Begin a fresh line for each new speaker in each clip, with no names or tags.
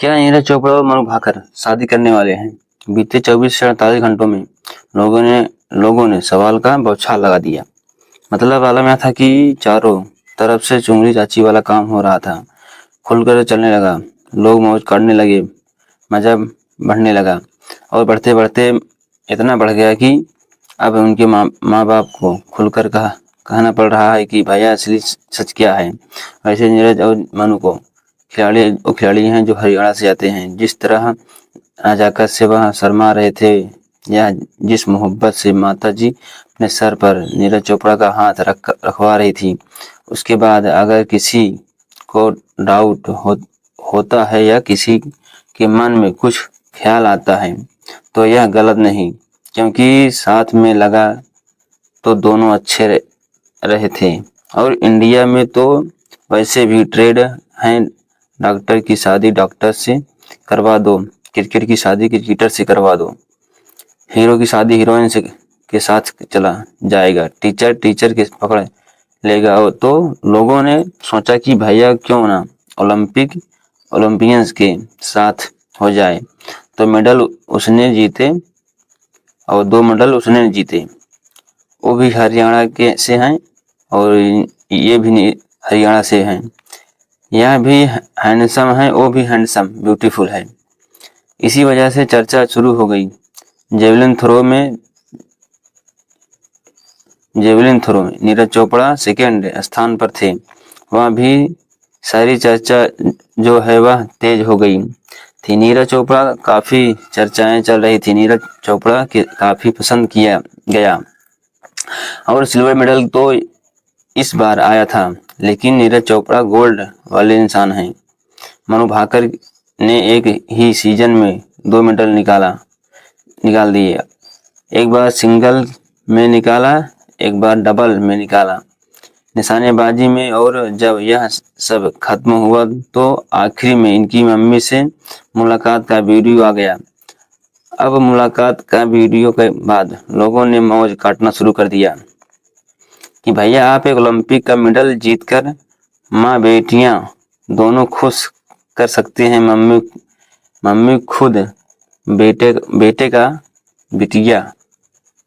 क्या नीरज चोपड़ा और मनु भाकर शादी करने वाले हैं? बीते 24 से 48 घंटों में लोगों ने सवाल का बौछार लगा दिया। मतलब आलम यह था कि चारों तरफ से चुंगली चाची वाला काम हो रहा था। खुलकर चलने लगा, लोग मौज करने लगे, मजा बढ़ने लगा और बढ़ते बढ़ते इतना बढ़ गया कि अब उनके माँ बाप को खुलकर कहना पड़ रहा है कि भैया असली सच क्या है। वैसे नीरज और मनु को खिलाड़ी हैं जो हरियाणा से आते हैं। जिस तरह नजाकत से वह शर्मा रहे थे या जिस मोहब्बत से माता जी अपने सर पर नीरज चोपड़ा का हाथ रखवा रही थी, उसके बाद अगर किसी को होता है या किसी के मन में कुछ ख्याल आता है तो यह गलत नहीं, क्योंकि साथ में लगा तो दोनों अच्छे रहे थे। और इंडिया में तो वैसे भी ट्रेड हैं, डॉक्टर की शादी डॉक्टर से करवा दो, क्रिकेट की शादी क्रिकेटर से करवा दो, हीरो की शादी हीरोइन से के साथ चला जाएगा, टीचर टीचर के पकड़ लेगा। तो लोगों ने सोचा कि भैया क्यों ना ओलंपियंस के साथ हो जाए। तो मेडल उसने जीते और 2 मेडल उसने जीते, वो भी हरियाणा के से हैं और ये भी हरियाणा से हैं। यह भी हैंडसम है, वो भी हैंडसम ब्यूटीफुल है। इसी वजह से चर्चा शुरू हो गई। जेवलिन थ्रो में नीरज चोपड़ा सेकेंड स्थान पर थे। वह भी सारी चर्चा जो है वह तेज हो गई थी। नीरज चोपड़ा काफी चर्चाएं चल रही थी। नीरज चोपड़ा के काफी पसंद किया गया और सिल्वर मेडल तो इस बार आया था, लेकिन नीरज चोपड़ा गोल्ड वाले इंसान हैं। मनु भाकर ने एक ही सीजन में 2 मेडल निकाल दिए। एक बार सिंगल में निकाला, एक बार डबल में निकाला निशानेबाजी में। और जब यह सब खत्म हुआ तो आखिरी में इनकी मम्मी से मुलाकात का वीडियो आ गया। अब मुलाकात का वीडियो के बाद लोगों ने मौज काटना शुरू कर दिया कि भैया आप एक ओलंपिक का मेडल जीतकर माँ बेटियां दोनों खुश कर सकते हैं। मम्मी खुद बेटे का बिटिया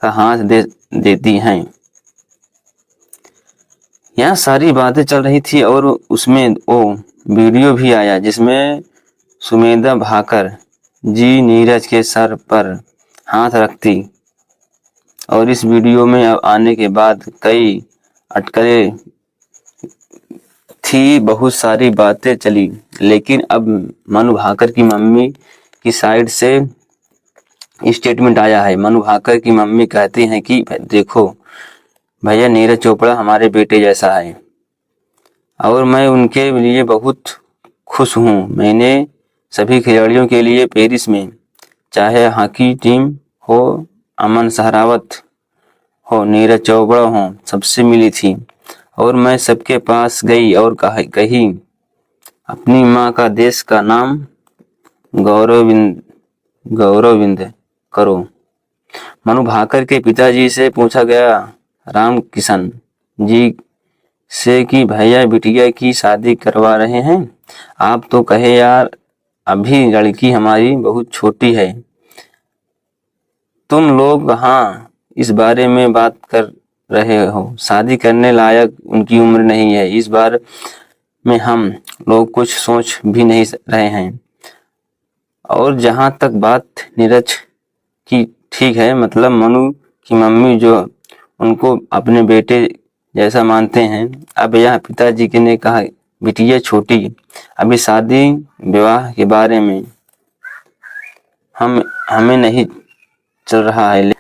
का हाथ देती हैं। यहाँ सारी बातें चल रही थी और उसमें वो वीडियो भी आया जिसमें सुमेधा भाकर जी नीरज के सर पर हाथ रखती। और इस वीडियो में आने के बाद कई अटकलें थी, बहुत सारी बातें चली, लेकिन अब मनु भाकर की मम्मी की साइड से स्टेटमेंट आया है। मनु भाकर की मम्मी कहती हैं कि देखो भैया, नीरज चोपड़ा हमारे बेटे जैसा है और मैं उनके लिए बहुत खुश हूँ। मैंने सभी खिलाड़ियों के लिए पेरिस में, चाहे हॉकी टीम हो, अमन सहरावत हो, नीरज चोपड़ा हो, सबसे मिली थी और मैं सबके पास गई और कही अपनी माँ का देश का नाम गौरविंद करो। मनु भाकर के पिताजी से पूछा गया, राम किशन जी से, कि भैया बिटिया की शादी करवा रहे हैं? आप तो कहे यार, अभी लड़की हमारी बहुत छोटी है। तुम लोग हाँ इस बारे में बात कर रहे हो, शादी करने लायक उनकी उम्र नहीं है। इस बारे में हम लोग कुछ सोच भी नहीं रहे हैं। और जहाँ तक बात नीरज की, ठीक है, मतलब मनु की मम्मी जो उनको अपने बेटे जैसा मानते हैं। अब यह पिताजी के ने कहा, बिटिया छोटी, अभी शादी विवाह के बारे में हमें नहीं चल रहा है।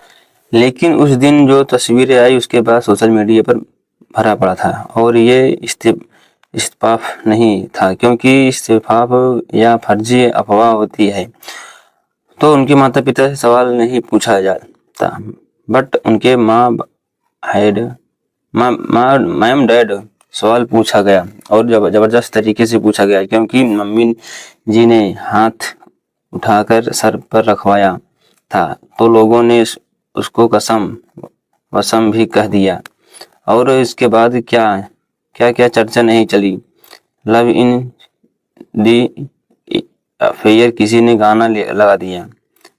लेकिन उस दिन जो तस्वीरें आई उसके बाद सोशल मीडिया पर भरा पड़ा था और ये इस्तीफाफ नहीं था, क्योंकि इस्तीफाफ या फर्जी अफवाह होती है तो उनके माता पिता से सवाल नहीं पूछा जाता, बट उनके मैम डैड सवाल पूछा गया और जबरदस्त तरीके से पूछा गया, क्योंकि मम्मी जी ने हाथ उठाकर सर पर रखवाया था तो लोगों ने उसको कसम वसम भी कह दिया। और इसके बाद क्या चर्चा नहीं चली। लव इन दी अफेयर किसी ने गाना लगा दिया,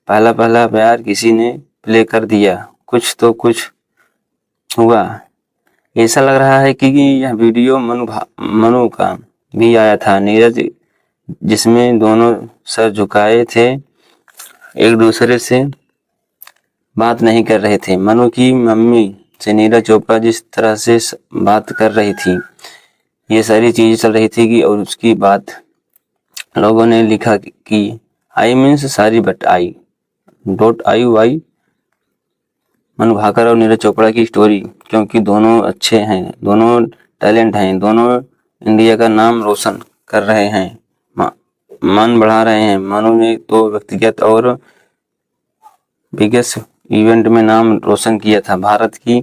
पहला पहला प्यार किसी ने प्ले कर दिया, कुछ तो कुछ हुआ। ऐसा लग रहा है कि यह वीडियो मनु का भी आया था, नीरज, जिसमें दोनों सर झुकाए थे, एक दूसरे से बात नहीं कर रहे थे। मनु की मम्मी से नीरज चोपड़ा जिस तरह से बात कर रही थी, ये सारी चीजें चल रही थी कि, और उसकी बात लोगों ने लिखा कि I means sorry but I don't I why. Manu Bhaker और नीरज चोपड़ा की स्टोरी, क्योंकि दोनों अच्छे हैं, दोनों टैलेंट हैं, दोनों इंडिया का नाम रोशन कर रहे हैं, मान बढ़ा रहे हैं। मनु ने तो व्यक्तिगत और बिगेस्ट इवेंट में नाम रोशन किया था। भारत की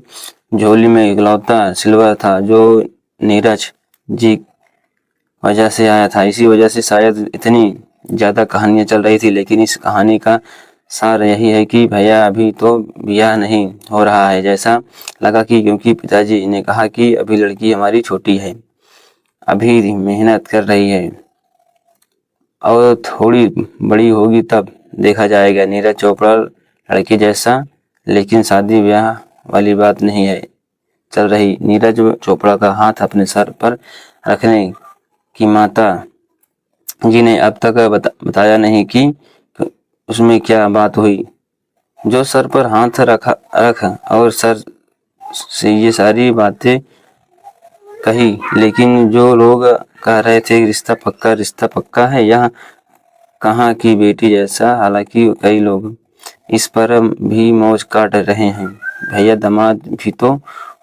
झोली में इकलौता सिल्वर था जो नीरज जी वजह से आया था। इसी वजह से शायद इतनी ज़्यादा कहानियाँ चल रही थी, लेकिन इस कहानी का सार यही है कि भैया अभी तो ब्याह नहीं हो रहा है, जैसा लगा कि, क्योंकि पिताजी ने कहा कि अभी लड़की हमारी छोटी है, अभी मेहनत कर रही है और थोड़ी बड़ी होगी तब देखा जाएगा। नीरज चोपड़ा लड़की जैसा, लेकिन शादी ब्याह वाली बात नहीं है चल रही। नीरज चोपड़ा का हाथ अपने सर पर रखने की माता जी ने अब तक बताया नहीं कि उसमें क्या बात हुई, जो सर पर हाथ रख और सर से ये सारी बातें कही। लेकिन जो लोग कह रहे थे रिश्ता पक्का है, यह कहाँ की बेटी जैसा, हालांकि कई लोग इस पर भी मौज काट रहे हैं। भैया दामाद भी तो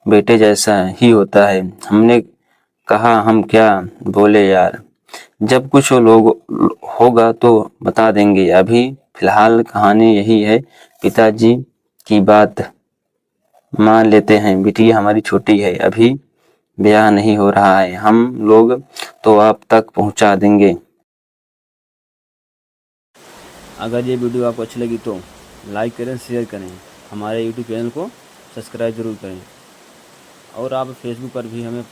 बेटे जैसा ही होता है। हमने कहा हम क्या बोले यार, जब कुछ लोग होगा तो बता देंगे। अभी फिलहाल कहानी यही है, पिताजी की बात मान लेते हैं, बिटिया हमारी छोटी है, अभी ब्याह नहीं हो रहा है, हम लोग तो आप तक पहुंचा देंगे। अगर ये वीडियो आपको अच्छी लगी तो लाइक करें, शेयर करें, हमारे यूट्यूब चैनल को सब्सक्राइब ज़रूर करें, और आप फेसबुक पर भी हमें